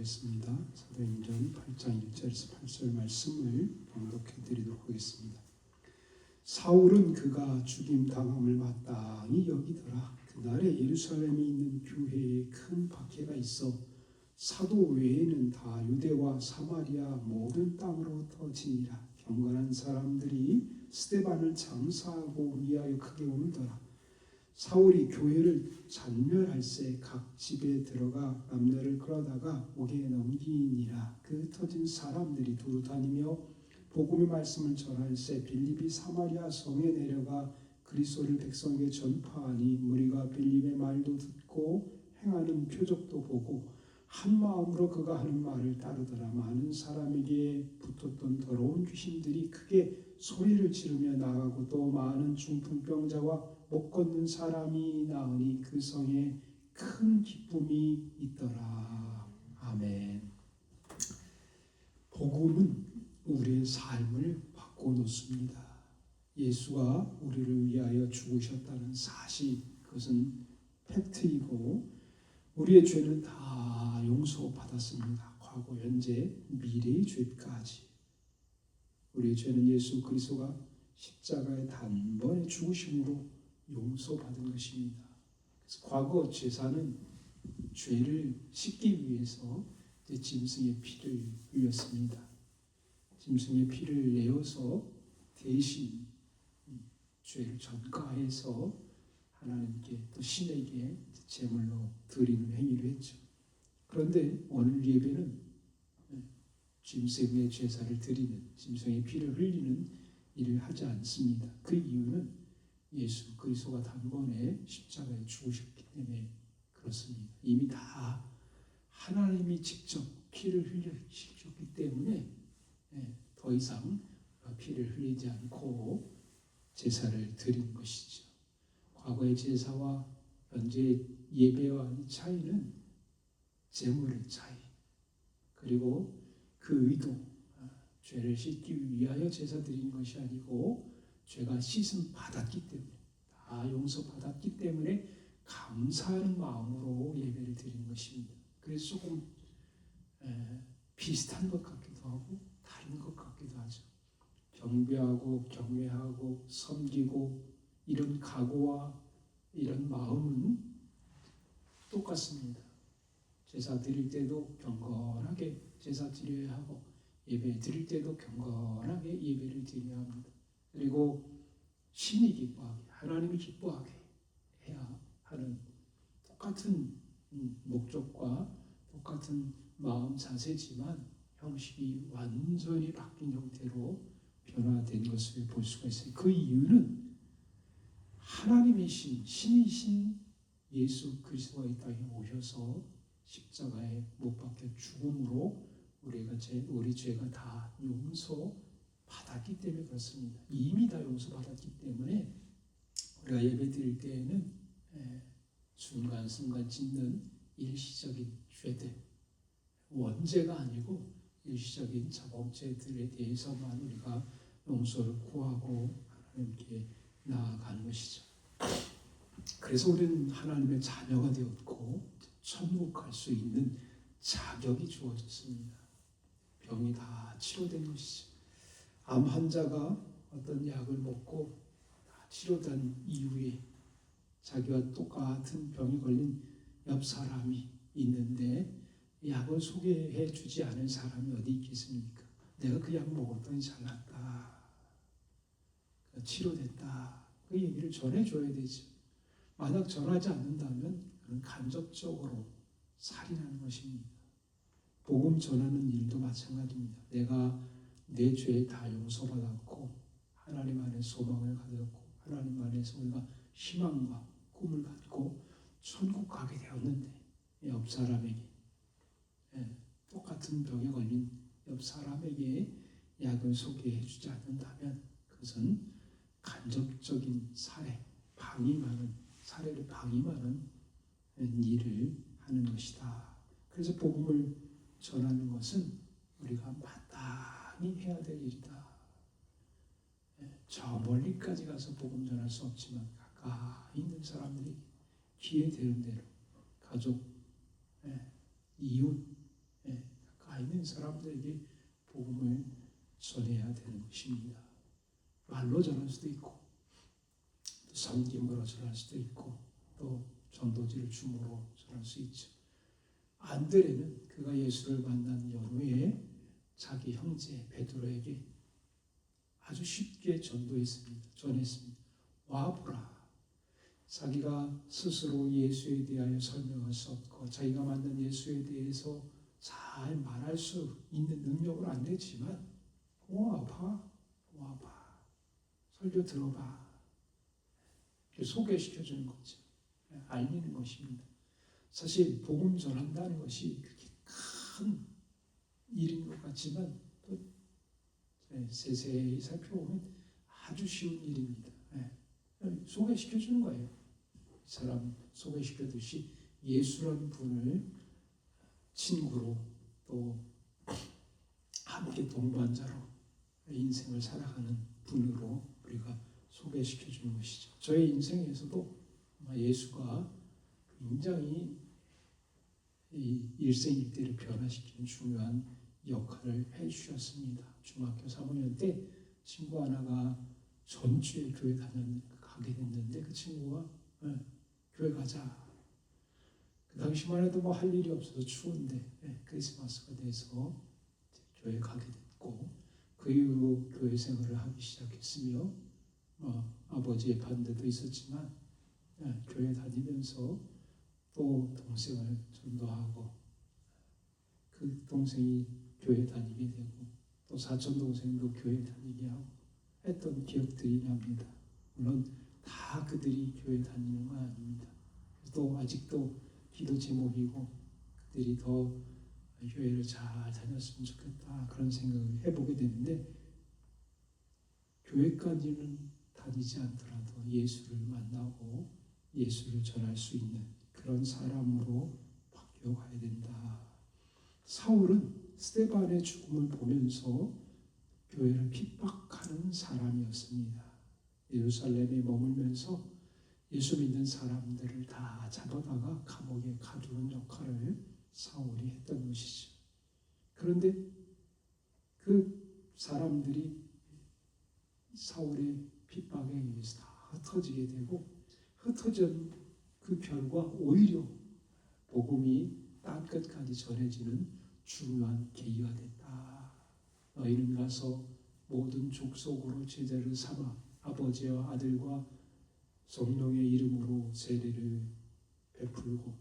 하겠습니다. 사도행전 8장 1절에서 8절 말씀을 봉독해 드리도록 하겠습니다. 사울은 그가 죽임 당함을 마땅히 여기더라. 그날에 예루살렘에 있는 교회에 큰 박해가 있어 사도 외에는 다 유대와 사마리아 모든 땅으로 터지니라. 경건한 사람들이 스데반을 장사하고 위하여 크게 울더라. 사울이 교회를 잔멸할새 각 집에 들어가 남녀를 끌어다가 옥에 넘기니라. 그 터진 사람들이 두루 다니며 복음의 말씀을 전할새 빌립이 사마리아 성에 내려가 그리스도를 백성에게 전파하니 무리가 빌립의 말도 듣고 행하는 표적도 보고 한 마음으로 그가 하는 말을 따르더라. 많은 사람에게 붙었던 더러운 귀신들이 크게 소리를 지르며 나가고 또 많은 중풍병자와 못 걷는 사람이 나으니 그 성에 큰 기쁨이 있더라. 아멘. 복음은 우리의 삶을 바꿔놓습니다. 예수가 우리를 위하여 죽으셨다는 사실, 그것은 팩트이고 우리의 죄는 다 용서받았습니다. 과거, 현재, 미래의 죄까지. 우리의 죄는 예수 그리스도가 십자가의 단번에 죽으심으로 용서받은 것입니다. 그래서 과거 제사는 죄를 씻기 위해서 짐승의 피를 흘렸습니다. 짐승의 피를 내어서 대신 죄를 전가해서 하나님께 또 신에게 제물로 드리는 행위를 했죠. 그런데 오늘 예배는 짐승의 제사를 드리는, 짐승의 피를 흘리는 일을 하지 않습니다. 그 이유는 예수 그리스도가 단번에 십자가에 죽으셨기 때문에 그렇습니다. 이미 다 하나님이 직접 피를 흘리셨기 때문에 더 이상 피를 흘리지 않고 제사를 드리는 것이죠. 과거의 제사와 현재의 예배와 이 차이는 제물의 차이, 그리고 그 의도, 죄를 씻기 위하여 제사 드리는 것이 아니고 죄가 씻음 받았기 때문에, 다 용서받았기 때문에 감사하는 마음으로 예배를 드리는 것입니다. 그래서 조금 비슷한 것 같기도 하고 다른 것 같기도 하죠. 경배하고 경외하고 섬기고 이런 각오와 이런 마음은 똑같습니다. 제사 드릴 때도 경건하게 제사 드려야 하고 예배 드릴 때도 경건하게 예배를 드려야 합니다. 그리고 신이 기뻐하게, 하나님이 기뻐하게 해야 하는 똑같은 목적과 똑같은 마음 자세지만 형식이 완전히 바뀐 형태로 변화된 것을 볼 수가 있어요. 그 이유는 하나님이신, 신이신 예수 그리스도가 이 땅에 오셔서 십자가에 못 박혀 죽음으로 우리 죄가 다 용서받았기 때문에 그렇습니다. 이미 다 용서받았기 때문에 우리가 예배 드릴 때에는 순간순간 짓는 일시적인 죄들, 원죄가 아니고 일시적인 자범죄들에 대해서만 우리가 용서를 구하고 하나님께 나아가는 것이죠. 그래서 우리는 하나님의 자녀가 되었고 천국 갈 수 있는 자격이 주어졌습니다. 병이 다 치료된 것이죠. 암 환자가 어떤 약을 먹고 다 치료된 이후에 자기와 똑같은 병이 걸린 옆 사람이 있는데 약을 소개해 주지 않은 사람이 어디 있겠습니까? 내가 그 약 먹었더니 잘났다, 치료됐다, 그 얘기를 전해줘야 되죠. 만약 전하지 않는다면 그는 간접적으로 살인하는 것입니다. 복음 전하는 일도 마찬가지입니다. 내가 내 죄 다 용서받았고 하나님 안에 소망을 가졌고 하나님 안에서 우리가 희망과 꿈을 갖고 천국 가게 되었는데 옆 사람에게 똑같은 병에 걸린 옆 사람에게 약을 소개해 주지 않는다면 그것은 간접적인 사례를 방임하는 일을 하는 것이다. 그래서 복음을 전하는 것은 우리가 마땅히 해야 될 일이다. 저 멀리까지 가서 복음 전할 수 없지만 가까이 있는 사람들이 기회 되는 대로 가족, 이웃, 가 있는 사람들에게 복음을 전해야 되는 것입니다. 말로 전할 수도 있고, 또 섬김으로 전할 수도 있고, 또 전도지를 줌으로 전할 수 있죠. 안드레는 그가 예수를 만난 연후에 자기 형제 베드로에게 아주 쉽게 전했습니다. 와보라. 자기가 스스로 예수에 대하여 설명할 수 없고 자기가 만난 예수에 대해서 잘 말할 수 있는 능력을 안 되지만 와봐. 설교 들어봐. 소개시켜주는 거죠. 알리는 것입니다. 사실 복음 전한다는 것이 그렇게 큰 일인 것 같지만 또 세세히 살펴보면 아주 쉬운 일입니다. 소개시켜주는 거예요. 이 사람 소개시켜듯이 예수라는 분을 친구로 또 함께 동반자로 인생을 살아가는 분으로 우리가 소개시켜주는 것이죠. 저의 인생에서도 예수가 굉장히 이 일생일대를 변화시키는 중요한 역할을 해주셨습니다. 중학교 3학년 때 친구 하나가 전주에 교회 가게 됐는데 그 친구가 교회 가자. 그 당시만 해도 뭐 할 일이 없어서 추운데 크리스마스가 돼서 교회 가게 됐고 그 이후로 교회 생활을 하기 시작했으며 아버지의 반대도 있었지만 교회 다니면서 또 동생을 전도하고 그 동생이 교회 다니게 되고 또 사촌 동생도 교회 다니게 하고 했던 기억들이 납니다. 물론 다 그들이 교회 다니는 건 아닙니다. 또 아직도 기도 제목이고 그들이 더 교회를 잘 다녔으면 좋겠다 그런 생각을 해보게 되는데 교회까지는 다니지 않더라도 예수를 만나고 예수를 전할 수 있는 그런 사람으로 바뀌어가야 된다. 사울은 스데반의 죽음을 보면서 교회를 핍박하는 사람이었습니다. 예루살렘에 머물면서 예수 믿는 사람들을 다 잡아다가 감옥에 가두는 역할을 사울이 했던 것이죠. 그런데 그 사람들이 사울의 핍박에 의해서 다 흩어지게 되고 흩어진 그 결과 오히려 복음이 땅끝까지 전해지는 중요한 계기가 됐다. 너희는 가서 모든 족속으로 제자를 삼아 아버지와 아들과 성령의 이름으로 세례를 베풀고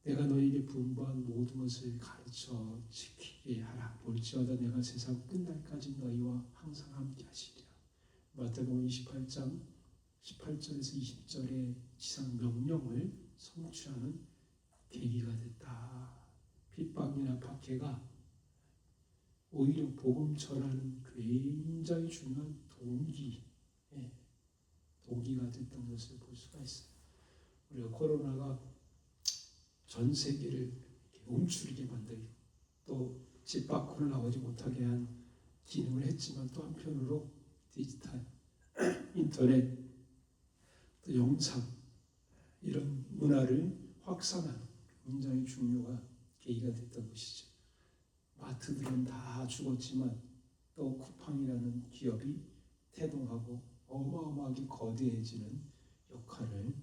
내가 너희에게 분부한 모든 것을 가르쳐 지키게 하라. 볼지어다 내가 세상 끝날까지 너희와 항상 함께 하시리라. 마태복음 28장 18절에서 20절의 지상 명령을 성취하는 계기가 됐다. 핍박이나 박해가 오히려 복음 전하는 굉장히 중요한 동기가 됐던 것을 볼 수가 있어요. 우리가 코로나가 전 세계를 움츠리게 만들고 또 집 밖으로 나오지 못하게 한 기능을 했지만 또 한편으로 디지털, 인터넷, 또 영상 이런 문화를 확산하는 굉장히 중요한 계기가 됐던 것이죠. 마트들은 다 죽었지만 또 쿠팡이라는 기업이 태동하고 어마어마하게 거대해지는 역할을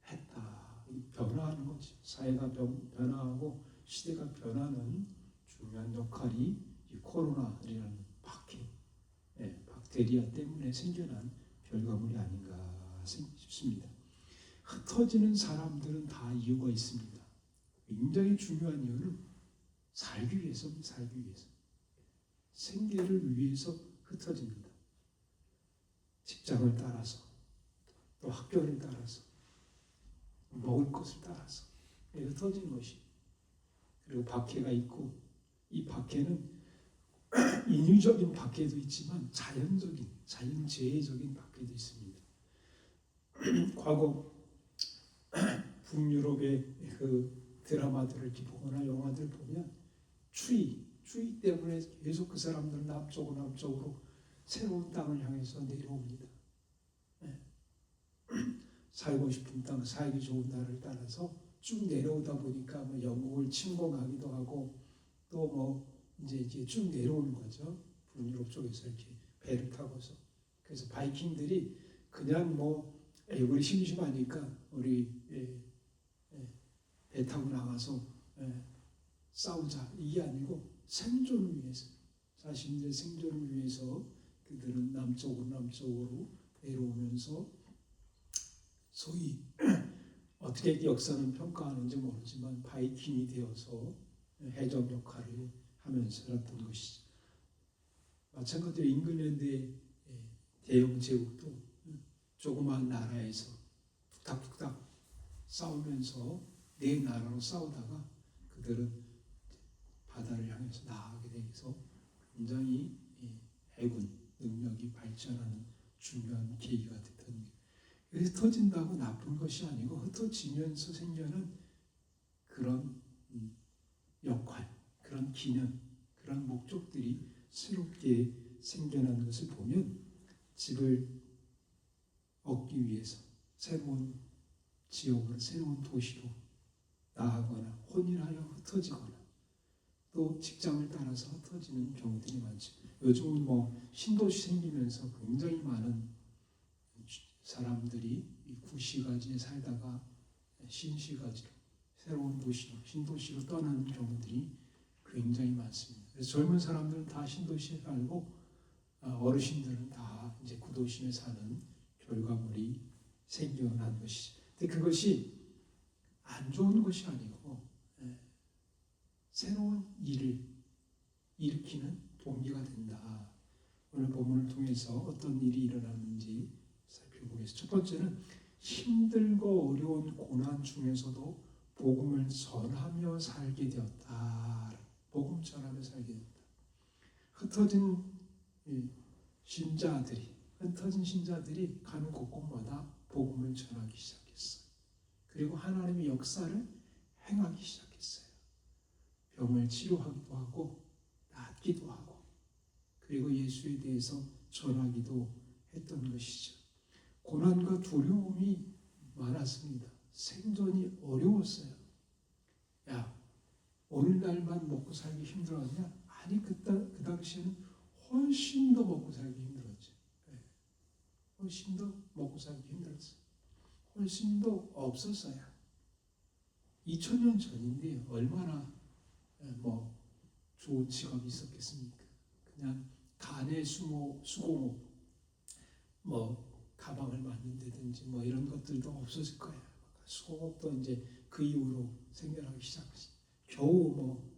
했다. 변화하는 거죠. 사회가 변화하고 시대가 변하는 중요한 역할이 이 코로나라는 박테리아 때문에 생겨난 결과물이 아닌가 싶습니다. 흩어지는 사람들은 다 이유가 있습니다. 굉장히 중요한 이유는 살기 위해서입니다. 살기 위해서. 생계를 위해서 흩어집니다. 직장을 따라서 또 학교를 따라서 먹을 것을 따라서 흩어지는 것이. 그리고 박해가 있고 이 박해는 인위적인 박해도 있지만 자연재해적인 박해도 있습니다. 과거 북유럽의 그 드라마들을 보거나 영화들을 보면 추위 때문에 계속 그 사람들은 남쪽으로 새로운 땅을 향해서 내려옵니다. 살고 싶은 땅, 살기 좋은 나라를 따라서 쭉 내려오다 보니까 영국을 침공하기도 하고 또 뭐 이제 쭉 내려오는 거죠. 북유럽 쪽에서 이렇게 배를 타고서. 그래서 바이킹들이 그냥 뭐 우리 심심하니까 우리 배 타고 나가서 싸우자 이게 아니고 생존을 위해서 자신들의 생존을 위해서 그들은 남쪽으로 내려오면서 소위 어떻게 역사는 평가하는지 모르지만 바이킹이 되어서 해적 역할을 하면서 살았던 것이죠. 마찬가지로 잉글랜드의 대영 제국도 조그마한 나라에서 툭탁툭탁 싸우면서 네 나라로 싸우다가 그들은 바다를 향해서 나아가게 돼서 굉장히 해군 능력이 발전하는 중요한 계기가 됐던 게 흩어진다고 나쁜 것이 아니고 흩어지면서 생겨난 그런 역할, 그런 기능, 그런 목적들이 새롭게 생겨난 것을 보면 집을 얻기 위해서 새로운 지역으로 새로운 도시로 나아가거나 혼인하여 흩어지거나 또 직장을 따라서 흩어지는 경우들이 많죠. 요즘은 뭐 신도시 생기면서 굉장히 많은 사람들이 이 구시가지에 살다가 신시가지로 새로운 도시로 신도시로 떠나는 경우들이 굉장히 많습니다. 그래서 젊은 사람들은 다 신도시에 살고 어르신들은 다 이제 구도심에 사는 결과물이 생겨난 것이죠. 근데 그것이 안 좋은 것이 아니고 새로운 일을 일으키는 동기가 된다. 오늘 본문을 통해서 어떤 일이 일어났는지 살펴보겠습니다. 첫 번째는 힘들고 어려운 고난 중에서도 복음을 전하며 살게 되었다. 복음 전하며 살게 되었다. 흩어진 신자들이 가는 곳곳마다 복음을 전하기 시작했어요. 그리고 하나님의 역사를 행하기 시작했어요. 병을 치료하기도 하고 낫기도 하고 그리고 예수에 대해서 전하기도 했던 것이죠. 고난과 두려움이 많았습니다. 생존이 어려웠어요. 야, 오늘날만 먹고 살기 힘들었냐? 아니, 그 당시에는 훨씬 더 먹고 살기 힘들었죠. 훨씬 더 먹고 살기 힘들었어요. 훨씬 더 없었어요. 2000년 전인데 얼마나 뭐 좋은 직업이 있었겠습니까? 그냥 간의 수공업, 뭐 가방을 만든다든지 뭐 이런 것들도 없었을 거예요. 수공업도 이제 그 이후로 생겨나기 시작했어요. 겨우 뭐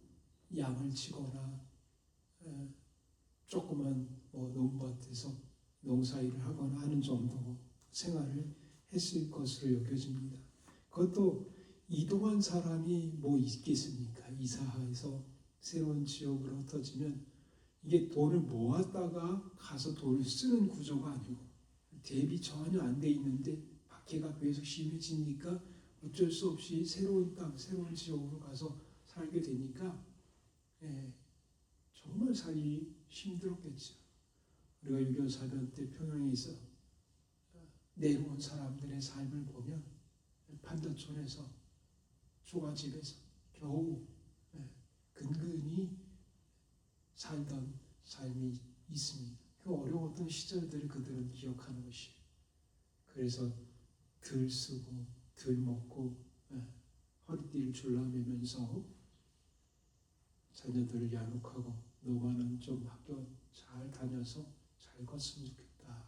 양을 치거나 조그만 뭐 논밭에서 농사일을 하거나 하는 정도 생활을 했을 것으로 여겨집니다. 그것도 이동한 사람이 뭐 있겠습니까? 이사해서 새로운 지역으로 흩어지면 이게 돈을 모았다가 가서 돈을 쓰는 구조가 아니고 대비 전혀 안 돼 있는데 박해가 계속 심해지니까 어쩔 수 없이 새로운 땅, 새로운 지역으로 가서 살게 되니까 정말 살기 힘들었겠죠. 우리가 6.25 사변 때 평양에 있어 내려온 사람들의 삶을 보면 판도촌에서 초가집에서 겨우 근근히 살던 삶이 있습니다. 그 어려웠던 시절들을 그들은 기억하는 것이. 그래서 들 쓰고 들 먹고 허리띠를 졸라매면서 자녀들을 양육하고 너만은 좀 학교 잘 다녀서 잘 컸으면 좋겠다.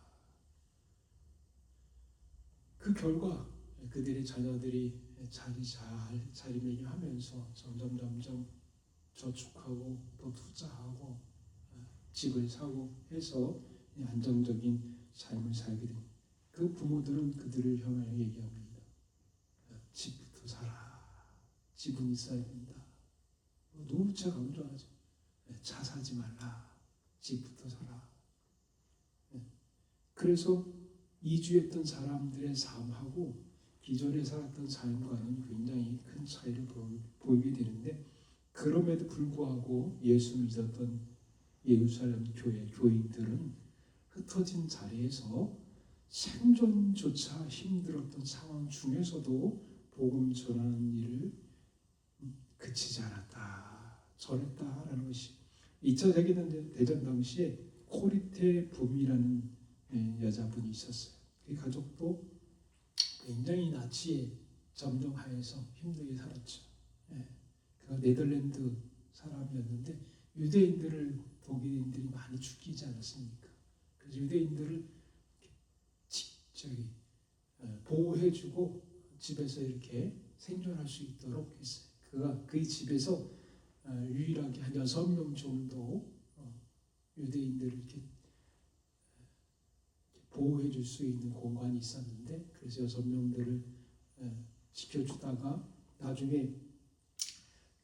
그 결과 그들의 자녀들이 자리매김하면서 점점 저축하고 또 투자하고 집을 사고 해서 안정적인 삶을 살게 됩니다. 그 부모들은 그들을 향하여 얘기합니다. 집부터 사라. 집은 있어야 된다. 누구차 강조하죠. 차 사지 말라. 집부터 사라. 그래서 이주했던 사람들의 삶하고 기존에 살았던 삶과는 굉장히 큰 차이를 보이게 되는데 그럼에도 불구하고 예수 믿었던 예루살렘 교회 교인들은 흩어진 자리에서 생존조차 힘들었던 상황 중에서도 복음 전하는 일을 그치지 않았다. 전했다. 2차 세계대전 당시에 코리테 붐이라는 여자분이 있었어요. 그 가족도 굉장히 나치에 점령하여서 힘들게 살았죠. 그가 네덜란드 사람이었는데 유대인들을 독일인들이 많이 죽이지 않았습니까? 그래서 유대인들을 보호해주고 집에서 이렇게 생존할 수 있도록 했어요. 그가 그 집에서 유일하게 한 6명 정도 유대인들을 이렇게 보호해 줄 수 있는 공간이 있었는데, 그래서 6명들을 지켜주다가 나중에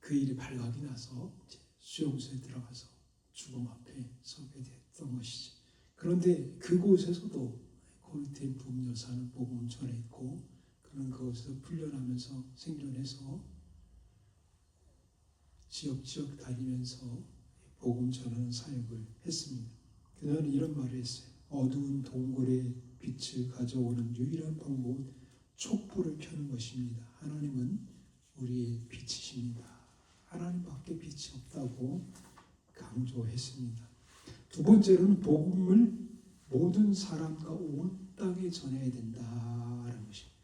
그 일이 발각이 나서 수용소에 들어가서 죽음 앞에 서게 됐던 것이죠. 그런데 그곳에서도 코리테 붐 여사는 복음을 전했고, 그는 그곳에서 풀려나면서 생존해서 지역 다니면서 복음 전하는 사역을 했습니다. 그녀는 이런 말을 했어요. 어두운 동굴에 빛을 가져오는 유일한 방법은 촛불을 켜는 것입니다. 하나님은 우리의 빛이십니다. 하나님밖에 빛이 없다고 강조했습니다. 두 번째로는 복음을 모든 사람과 온 땅에 전해야 된다라는 것입니다.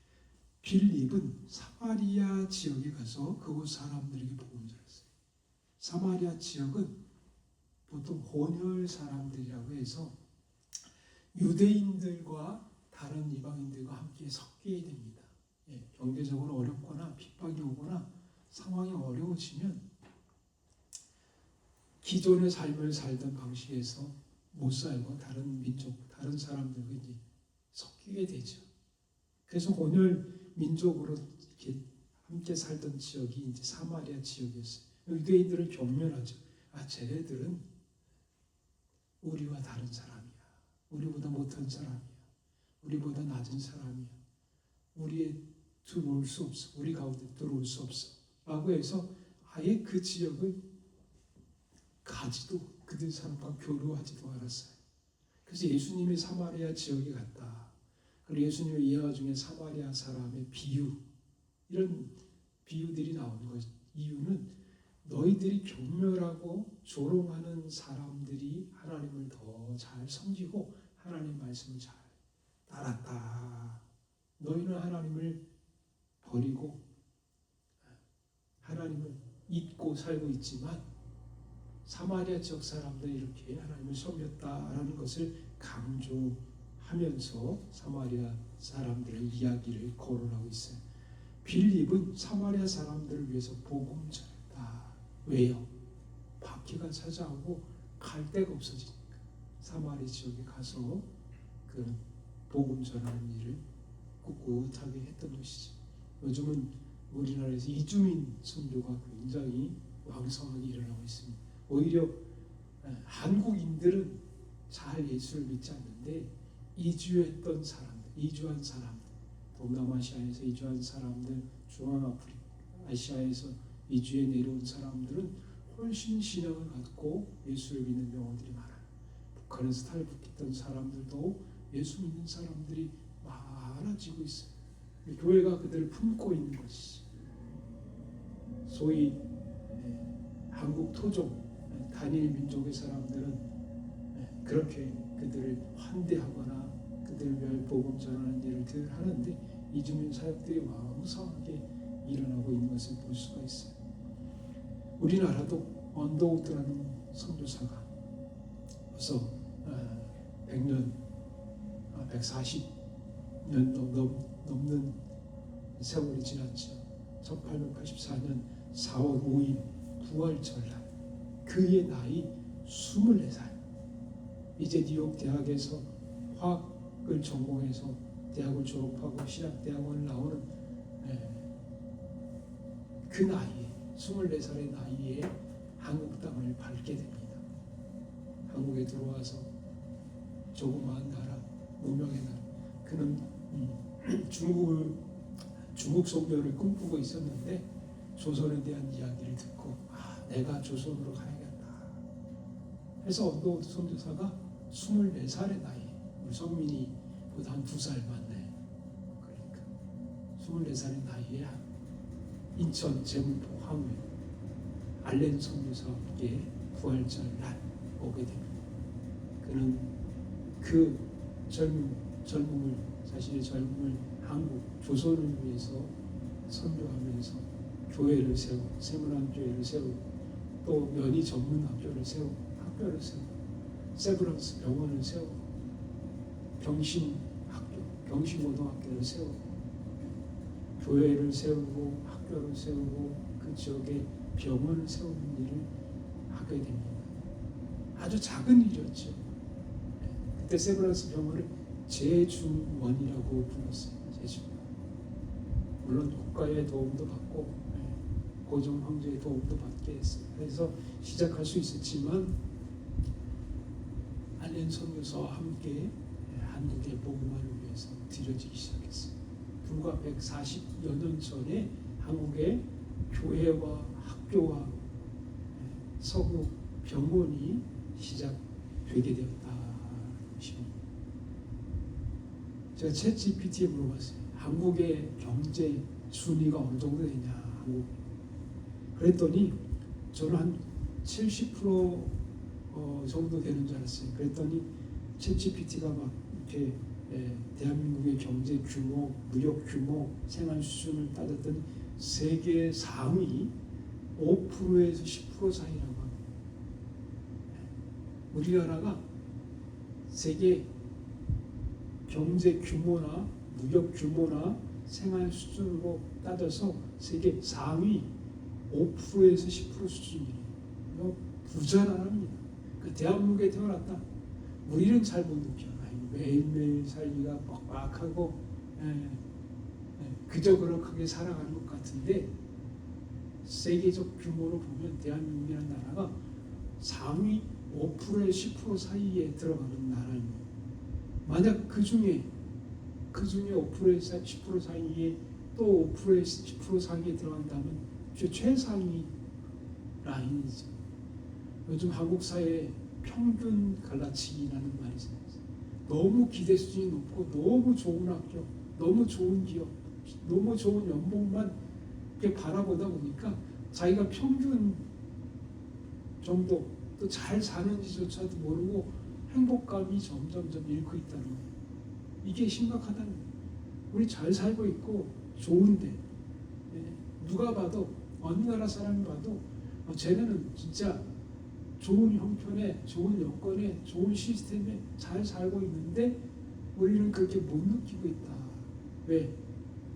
빌립은 사마리아 지역에 가서 그곳 사람들에게 복음을 전했어요. 사마리아 지역은 보통 혼혈 사람들이라고 해서 유대인들과 다른 이방인들과 함께 섞여야 됩니다. 경제적으로 어렵거나 핍박이 오거나 상황이 어려워지면 기존의 삶을 살던 방식에서 못 살고 다른 민족, 다른 사람들과 이제 섞이게 되죠. 그래서 혼혈 민족으로 이렇게 함께 살던 지역이 이제 사마리아 지역이었어요. 유대인들을 경멸하죠. 쟤네들은 우리와 다른 사람이야. 우리보다 못한 사람이야. 우리보다 낮은 사람이야. 우리에 들어올 수 없어. 우리 가운데 들어올 수 없어. 라고 해서 아예 그 지역을 가지도, 그들 사람과 교류하지도 않았어요. 그래서 예수님이 사마리아 지역에 갔다. 그리고 예수님의 예화 중에 사마리아 사람의 비유, 이런 비유들이 나오는 것. 이유는 너희들이 경멸하고 조롱하는 사람들이 하나님을 더 잘 섬기고 하나님 말씀을 잘 따랐다. 너희는 하나님을 버리고 하나님을 잊고 살고 있지만 사마리아 지역 사람들이 이렇게 하나님을 섬겼다라는 것을 강조하면서 사마리아 사람들의 이야기를 거론하고 있어요. 빌립은 사마리아 사람들을 위해서 복음 전했다. 왜요? 박해가 찾아오고 갈 데가 없어지니까 사마리아 지역에 가서 그 복음 전하는 일을 꿋꿋하게 했던 것이죠. 요즘은 우리나라에서 이주민 선교가 굉장히 왕성하게 일어나고 있습니다. 오히려 한국인들은 잘 예수를 믿지 않는데 이주했던 사람들, 이주한 사람들, 동남아시아에서 이주한 사람들, 중앙아시아에서 이주해 내려온 사람들은 훨씬 신앙을 갖고 예수를 믿는 경우들이 많아요. 북한에서 탈북했던 사람들도 예수 믿는 사람들이 많아지고 있어요. 교회가 그들을 품고 있는 것이죠. 소위 한국 토종 단일 민족의 사람들은 그렇게 그들을 환대하거나 그들을 위하여 복음 전하는 일을 늘 하는데 이주민 사역들이 왕성하게 일어나고 있는 것을 볼 수가 있어요. 우리나라도 언더우드라는 선교사가 벌써 100년, 140년 넘는 세월이 지났죠. 1884년 4월 5일 부활절날, 그의 나이 24살. 이제 뉴욕 대학에서 화학을 전공해서 대학을 졸업하고 신학대학원을 나오는 그 나이에, 24살의 나이에 한국 땅을 밟게 됩니다. 한국에 들어와서 조그마한 나라, 무명의 나라. 그는 중국 선교를 꿈꾸고 있었는데 조선에 대한 이야기를 듣고 내가 조선으로 가야겠다 해서 언더우드 선교사가 24살의 나이, 우리 성민이보다 한 2살 많네. 그러니까 24살의 나이에 인천 제물포 항우에 알렌 선교사와 함께 부활절 날 오게 됩니다. 그는 그 젊음을 자신의 젊음을 한국 조선을 위해서 선교하면서 교회를 세우고 세문안교회를 세우고 또 면이 전문 학교를 세우고 세브란스 병원을 세우고 경신고등학교를 세우고 교회를 세우고 학교를 세우고 그 지역에 병원을 세우는 일을 하게 됩니다. 아주 작은 일이었죠. 그때 세브란스 병원을 제중원이라고 불렀어요. 제중원. 물론 국가의 도움도 받고 고종 황제의 도움도 받게 했어요. 그래서 시작할 수 있었지만 알렌 선교사와 함께 한국의 복음화를 위해서 드려지기 시작했어요. 불과 140여 년 전에 한국의 교회와 학교와 서구 병원이 시작되게 되었다는 것입니다. 제가 챗GPT에 물어봤어요. 한국의 경제 순위가 어느 정도 되냐. 그랬더니 저는 한 70% 정도 되는 줄 알았어요. 그랬더니 챗GPT가 막 이렇게 대한민국의 경제 규모, 무역 규모, 생활 수준을 따졌더니 세계 상위 5%에서 10% 사이라고 합니다. 우리나라가 세계 경제 규모나 무역 규모나 생활 수준으로 따져서 세계 상위 5%에서 10% 수준이에요. 부자 나라입니다. 그 대한민국에 태어났다. 우리는 잘 못 느껴요. 매일매일 살기가 빡빡하고 그저 그렇게 살아가는 것 같은데 세계적 규모로 보면 대한민국이라는 나라가 상위 5%에 10% 사이에 들어가는 나라입니다. 만약 그 중에 5%에서 10% 사이에 또 5%에 10% 사이에 들어간다면 최상위 라인이죠. 요즘 한국 사회의 평균 갈라치기라는 말이 있어요. 너무 기대 수준이 높고 너무 좋은 학교, 너무 좋은 기업, 너무 좋은 연봉만 이렇게 바라보다 보니까 자기가 평균 정도 또 잘 사는지조차도 모르고 행복감이 점점점 잃고 있다는 거예요. 이게 심각하다는 거예요. 우리 잘 살고 있고 좋은데 누가 봐도 어느 나라 사람이 봐도 쟤네는 진짜 좋은 형편에, 좋은 여건에, 좋은 시스템에 잘 살고 있는데 우리는 그렇게 못 느끼고 있다. 왜?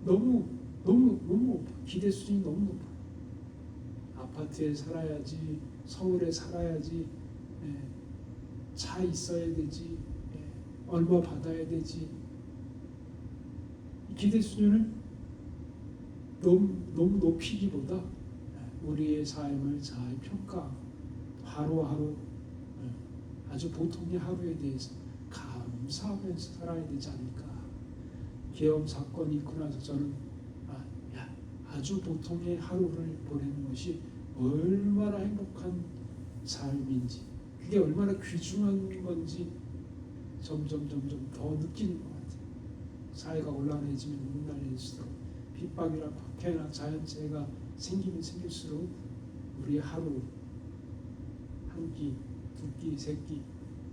너무 높아. 기대 수준이 너무 높아. 아파트에 살아야지, 서울에 살아야지, 차 있어야 되지, 얼마 받아야 되지. 기대 수준을 너무 높이기보다 우리의 삶을 잘 평가하고 하루하루 아주 보통의 하루에 대해서 감사하면서 살아야 되지 않을까. 계엄 사건이 있고 나서 저는 아주 보통의 하루를 보내는 것이 얼마나 행복한 삶인지, 그게 얼마나 귀중한 건지 점점 더 느끼는 것 같아요. 사회가 온난해지면 온난해질수록 핍박이나 박해나 자연재해가 생기면 생길수록 우리 하루 한 끼, 두 끼, 세 끼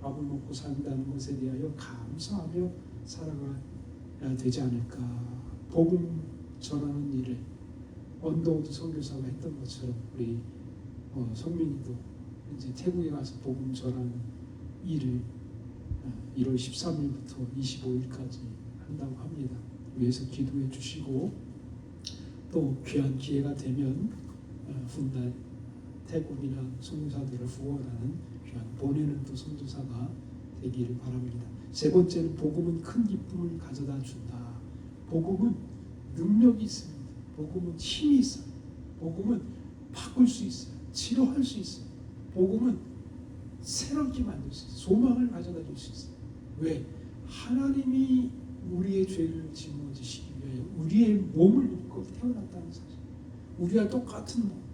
밥을 먹고 산다는 것에 대하여 감사하며 살아가야 되지 않을까. 복음 전하는 일을 원도우드 선교사가 했던 것처럼 우리 성민이도 이제 태국에 가서 복음 전하는 일을 1월 13일부터 25일까지 한다고 합니다. 위해서 기도해 주시고 또 귀한 기회가 되면 훗날 태국이나 선교사들을 후원하는 귀한 보내는 또 선교사가 되기를 바랍니다. 세 번째는 복음은 큰 기쁨을 가져다 준다. 복음은 능력이 있습니다. 복음은 힘이 있어요. 복음은 바꿀 수 있어요. 치료할 수 있어요. 복음은 새롭게 만들 수 있어요. 소망을 가져다 줄 수 있어요. 왜? 하나님이 우리의 죄를 짊어지시기 위하여 우리의 몸을 입고 태어났다는 사실. 우리와 똑같은 몸.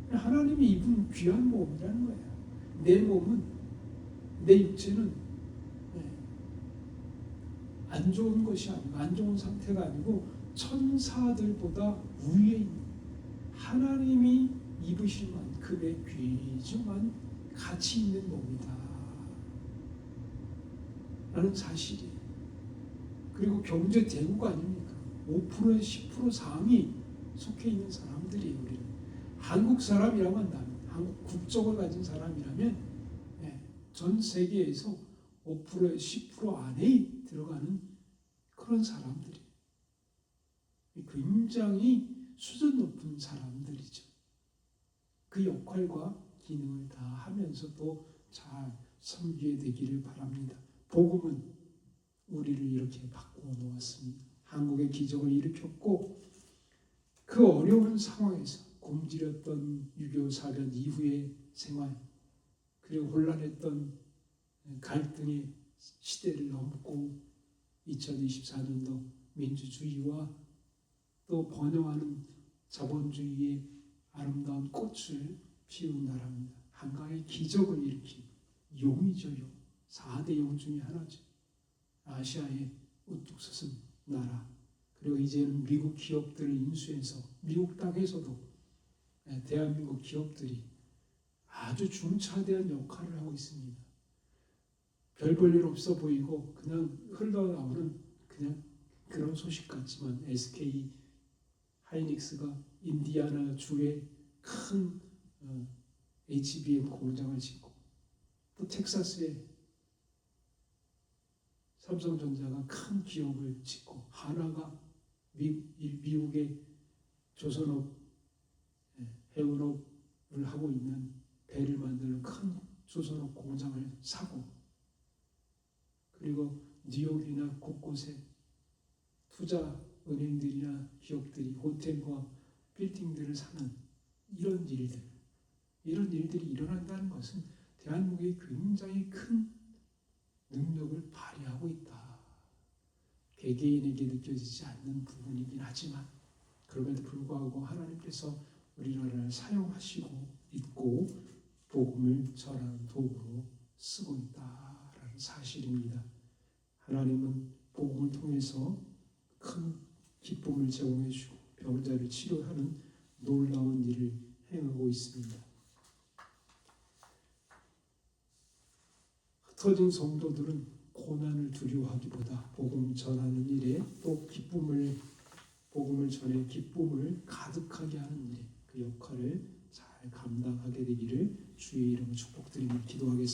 하나님이 입은 귀한 몸이라는 거예요. 내 몸은, 내 육체는 안 좋은 것이 아니고, 안 좋은 상태가 아니고 천사들보다 위에 있는 하나님이 입으실 만큼의 귀중한 가치 있는 몸이다 라는 사실이, 그리고 경제 대국가 아닙니까? 5% 10% 상위 속해 있는 사람들이 우리는 한국 사람이라고 한다면, 한국 국적을 가진 사람이라면 전 세계에서 5%에 10% 안에 들어가는 그런 사람들이 굉장히 수준 높은 사람들이죠. 그 역할과 기능을 다 하면서도 잘 섬기게 되기를 바랍니다. 복음은 우리를 이렇게 바꾸어 놓았습니다. 한국의 기적을 일으켰고 그 어려운 상황에서 굶주렸던 6.25 사변 이후의 생활, 그리고 혼란했던 갈등의 시대를 넘고 2024년도 민주주의와 또 번영하는 자본주의의 아름다운 꽃을 피운 나라입니다. 한강의 기적을 일으킨 용이죠. 4대 용 중에 하나죠. 아시아에 우뚝 솟은 나라. 그리고 이제는 미국 기업들을 인수해서 미국 땅에서도 대한민국 기업들이 아주 중차대한 역할을 하고 있습니다. 별 볼 일 없어 보이고 그냥 흘러나오는 그냥 그런 소식 같지만 SK 하이닉스가 인디아나 주에 큰 HBM 공장을 짓고, 또 텍사스에 삼성전자가 큰 기업을 짓고, 하나가 미국의 조선업, 해운업을 하고 있는 배를 만드는 큰 조선업 공장을 사고, 그리고 뉴욕이나 곳곳에 투자 은행들이나 기업들이 호텔과 빌딩들을 사는 이런 일들이 일어난다는 것은 대한민국이 굉장히 큰 능력을 발휘하고 있다. 개개인에게 느껴지지 않는 부분이긴 하지만 그럼에도 불구하고 하나님께서 우리나라를 사용하시고 있고 복음을 전하는 도구로 쓰고 있다라는 사실입니다. 하나님은 복음을 통해서 큰 기쁨을 제공해 주고 병자를 치료하는 놀라운 일을 행하고 있습니다. 흩어진 성도들은 고난을 두려워하기보다 복음 전하는 일에 또 복음을 전해 기쁨을 가득하게 하는 일에 그 역할을 잘 감당하게 되기를 주의 이름으로 축복드리며 기도하겠습니다.